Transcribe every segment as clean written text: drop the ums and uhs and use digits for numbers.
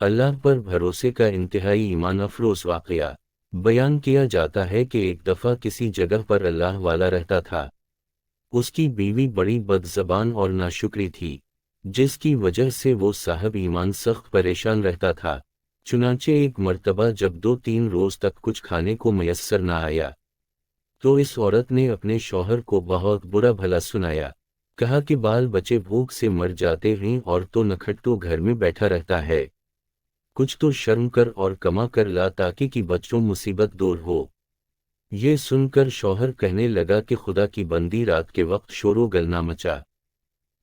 اللہ پر بھروسے کا انتہائی ایمان افروز واقعہ بیان کیا جاتا ہے کہ ایک دفعہ کسی جگہ پر اللہ والا رہتا تھا۔ اس کی بیوی بڑی بد زبان اور ناشکری تھی، جس کی وجہ سے وہ صاحب ایمان سخت پریشان رہتا تھا۔ چنانچہ ایک مرتبہ جب 2-3 روز تک کچھ کھانے کو میسر نہ آیا تو اس عورت نے اپنے شوہر کو بہت برا بھلا سنایا۔ کہا کہ بال بچے بھوک سے مر جاتے ہیں اور تو نکھٹ گھر میں بیٹھا رہتا ہے، کچھ تو شرم کر اور کما کر لا تاکہ کہ بچوں مصیبت دور ہو۔ یہ سن کر شوہر کہنے لگا کہ خدا کی بندی، رات کے وقت شور و گل نہ مچا،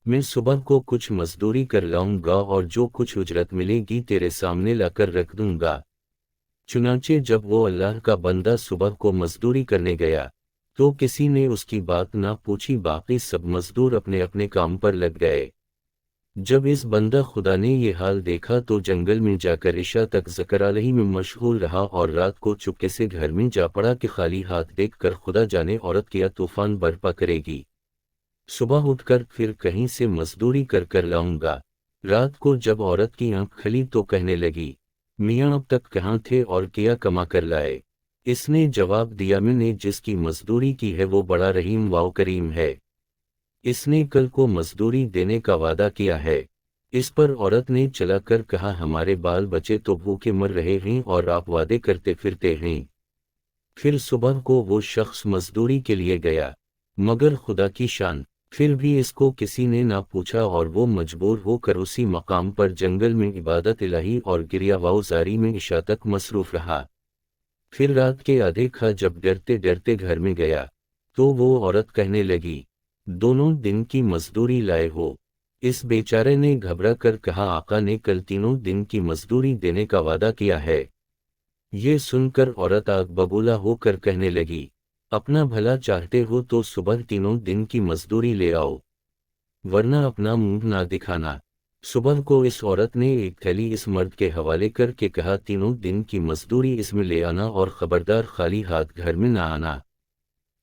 میں صبح کو کچھ مزدوری کر لاؤں گا اور جو کچھ اجرت ملے گی تیرے سامنے لا کر رکھ دوں گا۔ چنانچہ جب وہ اللہ کا بندہ صبح کو مزدوری کرنے گیا تو کسی نے اس کی بات نہ پوچھی، باقی سب مزدور اپنے اپنے کام پر لگ گئے۔ جب اس بندہ خدا نے یہ حال دیکھا تو جنگل میں جا کر عشاء تک ذکر الہی میں مشغول رہا اور رات کو چپکے سے گھر میں جا پڑا کہ خالی ہاتھ دیکھ کر خدا جانے عورت کیا طوفان برپا کرے گی، صبح اٹھ کر پھر کہیں سے مزدوری کر لاؤں گا۔ رات کو جب عورت کی آنکھ کھلی تو کہنے لگی، میاں اب تک کہاں تھے اور کیا کما کر لائے؟ اس نے جواب دیا، میں نے جس کی مزدوری کی ہے وہ بڑا رحیم و کریم ہے، اس نے کل کو مزدوری دینے کا وعدہ کیا ہے۔ اس پر عورت نے چلا کر کہا، ہمارے بال بچے تو بھوکے مر رہے ہیں اور آپ وعدے کرتے پھرتے ہیں۔ پھر صبح کو وہ شخص مزدوری کے لیے گیا، مگر خدا کی شان، پھر بھی اس کو کسی نے نہ پوچھا اور وہ مجبور ہو کر اسی مقام پر جنگل میں عبادت الہی اور گریہ وزاری میں عشاء تک مصروف رہا۔ پھر رات کے آدھے کھا جب ڈرتے ڈرتے گھر میں گیا تو وہ عورت کہنے لگی، دونوں دن کی مزدوری لائے ہو؟ اس بیچارے نے گھبرا کر کہا، آقا نے کل 3 دن کی مزدوری دینے کا وعدہ کیا ہے۔ یہ سن کر عورت آگ ببولا ہو کر کہنے لگی، اپنا بھلا چاہتے ہو تو صبح 3 دن کی مزدوری لے آؤ، ورنہ اپنا منہ نہ دکھانا۔ صبح کو اس عورت نے ایک تھیلی اس مرد کے حوالے کر کے کہا، 3 دن کی مزدوری اس میں لے آنا اور خبردار خالی ہاتھ گھر میں نہ آنا۔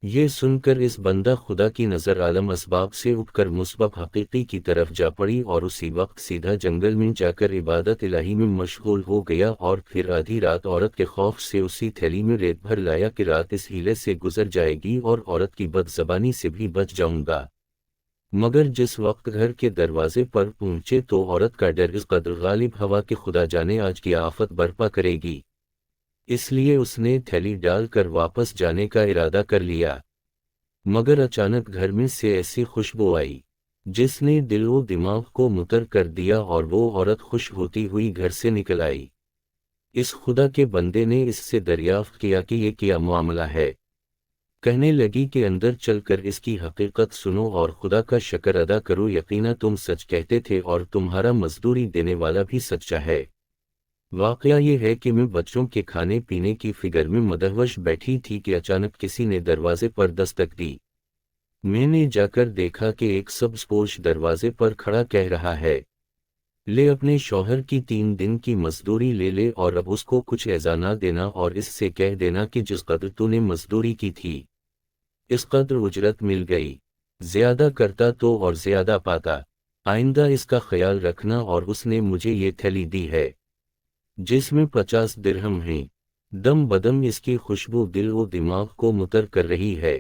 یہ سن کر اس بندہ خدا کی نظر عالم اسباب سے اٹھ کر مسبب حقیقی کی طرف جا پڑی اور اسی وقت سیدھا جنگل میں جا کر عبادت الہی میں مشغول ہو گیا، اور پھر آدھی رات عورت کے خوف سے اسی تھیلی میں ریت بھر لایا کہ رات اس ہیلے سے گزر جائے گی اور عورت کی بد زبانی سے بھی بچ جاؤں گا۔ مگر جس وقت گھر کے دروازے پر پہنچے تو عورت کا ڈر اس قدر غالب ہوا کہ خدا جانے آج کی آفت برپا کرے گی، اس لیے اس نے تھیلی ڈال کر واپس جانے کا ارادہ کر لیا۔ مگر اچانک گھر میں سے ایسی خوشبو آئی جس نے دل و دماغ کو متر کر دیا اور وہ عورت خوش ہوتی ہوئی گھر سے نکل آئی۔ اس خدا کے بندے نے اس سے دریافت کیا کہ یہ کیا معاملہ ہے؟ کہنے لگی کہ اندر چل کر اس کی حقیقت سنو اور خدا کا شکر ادا کرو، یقینا تم سچ کہتے تھے اور تمہارا مزدوری دینے والا بھی سچا ہے۔ واقعہ یہ ہے کہ میں بچوں کے کھانے پینے کی فکر میں مدہوش بیٹھی تھی کہ اچانک کسی نے دروازے پر دستک دی۔ میں نے جا کر دیکھا کہ ایک سبز پوش دروازے پر کھڑا کہہ رہا ہے، لے اپنے شوہر کی 3 دن کی مزدوری لے لے اور اب اس کو کچھ ایزا نہ دینا اور اس سے کہہ دینا کہ جس قدر تو نے مزدوری کی تھی اس قدر اجرت مل گئی، زیادہ کرتا تو اور زیادہ پاتا، آئندہ اس کا خیال رکھنا۔ اور اس نے مجھے یہ تھیلی دی ہے جس میں 50 درہم ہیں، دم بدم اس کی خوشبو دل و دماغ کو متر کر رہی ہے۔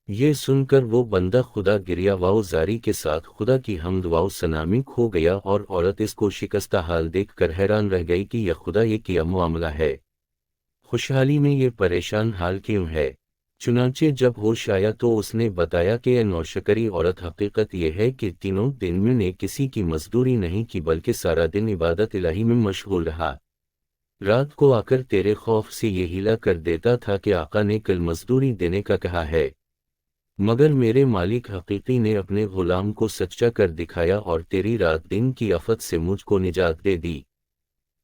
یہ سن کر وہ بندہ خدا گریہ وزاری کے ساتھ خدا کی حمد و ثنا میں کھو گیا، اور عورت اس کو شکستہ حال دیکھ کر حیران رہ گئی کہ یہ خدا یہ کیا معاملہ ہے، خوشحالی میں یہ پریشان حال کیوں ہے؟ چنانچہ جب ہوش آیا تو اس نے بتایا کہ اے نوشکری عورت، حقیقت یہ ہے کہ 3 دن میں نے کسی کی مزدوری نہیں کی بلکہ سارا دن عبادت الہی میں مشغول رہا۔ رات کو آ کر تیرے خوف سے یہ ہیلا کر دیتا تھا کہ آقا نے کل مزدوری دینے کا کہا ہے، مگر میرے مالک حقیقی نے اپنے غلام کو سچا کر دکھایا اور تیری رات دن کی آفت سے مجھ کو نجات دے دی۔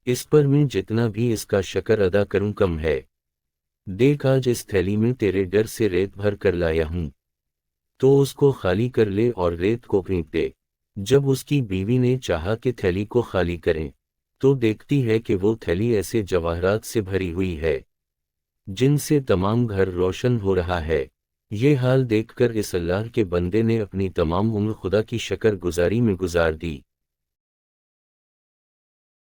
اس پر میں جتنا بھی اس کا شکر ادا کروں کم ہے۔ دیکھ آج اس تھیلی میں تیرے ڈر سے ریت بھر کر لایا ہوں، تو اس کو خالی کر لے اور ریت کو پھینک دے۔ جب اس کی بیوی نے چاہا کہ تھیلی کو خالی کریں تو دیکھتی ہے کہ وہ تھیلی ایسے جواہرات سے بھری ہوئی ہے جن سے تمام گھر روشن ہو رہا ہے۔ یہ حال دیکھ کر اس اللہ کے بندے نے اپنی تمام عمر خدا کی شکر گزاری میں گزار دی۔